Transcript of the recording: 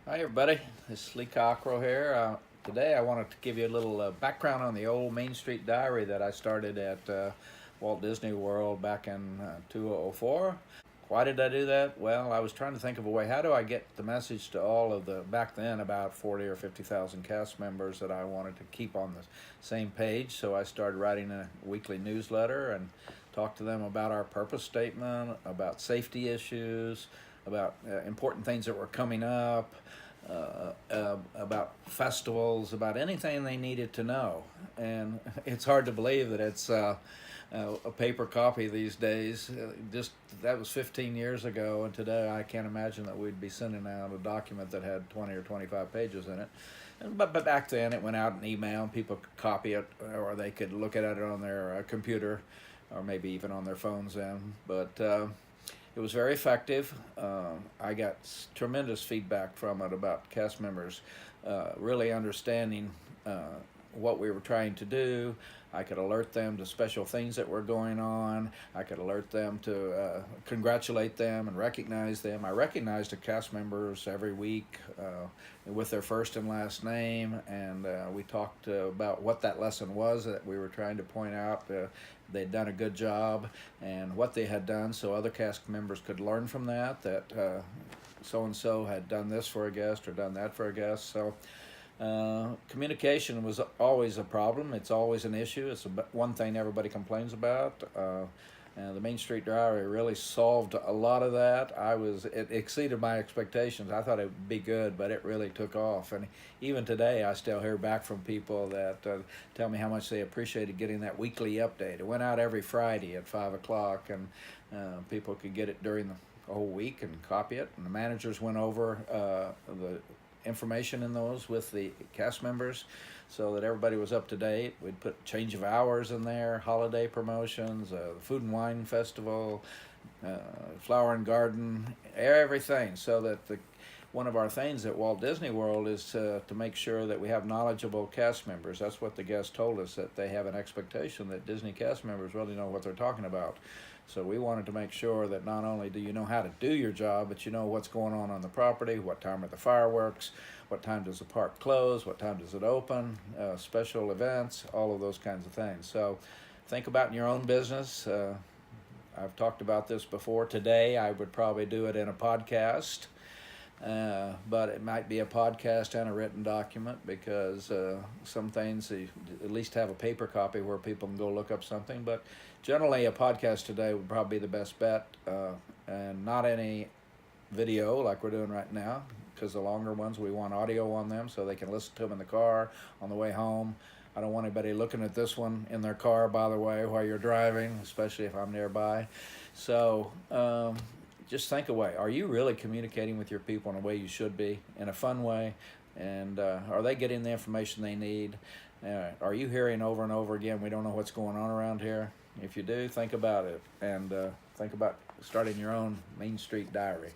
Hi everybody, this is Lee Cockrell here. Today I wanted to give you a little background on the old Main Street Diary that I started at Walt Disney World back in 2004. Why did I do that? Well, I was trying to think of a way, how do I get the message to all of the, back then, about 40 or 50,000 cast members that I wanted to keep on the same page. So I started writing a weekly newsletter and talked to them about our purpose statement, about safety issues, about important things that were coming up, about festivals, about anything they needed to know. And it's hard to believe that it's a paper copy these days. Just that was 15 years ago, and today I can't imagine that we'd be sending out a document that had 20 or 25 pages in it. But back then it went out in email, and people could copy it, or they could look at it on their computer, or maybe even on their phones then. But it was very effective. I got tremendous feedback from it about cast members really understanding what we were trying to do. I could alert them to special things that were going on. I could alert them to congratulate them and recognize them. I recognized the cast members every week with their first and last name, and we talked about what that lesson was that we were trying to point out. They'd done a good job and what they had done, so other cast members could learn from that, that so-and-so had done this for a guest or done that for a guest. So communication was always a problem. It's always an issue. It's one thing everybody complains about. The Main Street Diary really solved a lot of that. It exceeded my expectations. I thought it would be good, but it really took off. And even today, I still hear back from people that tell me how much they appreciated getting that weekly update. It went out every Friday at 5 o'clock, and people could get it during the whole week and copy it. And the managers went over the information in those with the cast members so that everybody was up to date. We'd put change of hours in there, holiday promotions, the Food and Wine Festival, Flower and Garden, everything, so that one of our things at Walt Disney World is to make sure that we have knowledgeable cast members. That's what the guests told us, that they have an expectation that Disney cast members really know what they're talking about. So we wanted to make sure that not only do you know how to do your job, but you know what's going on the property, what time are the fireworks, what time does the park close, what time does it open, special events, all of those kinds of things. So think about in your own business. I've talked about this before. Today I would probably do it in a podcast. But it might be a podcast and a written document, because some things you at least have a paper copy where people can go look up something. But generally, a podcast today would probably be the best bet, and not any video like we're doing right now, because the longer ones, we want audio on them so they can listen to them in the car on the way home. I don't want anybody looking at this one in their car, by the way, while you're driving, especially if I'm nearby. So just think away. Are you really communicating with your people in a way you should be, in a fun way? And are they getting the information they need? Are you hearing over and over again, we don't know what's going on around here? If you do, think about it, and think about starting your own Main Street Diary.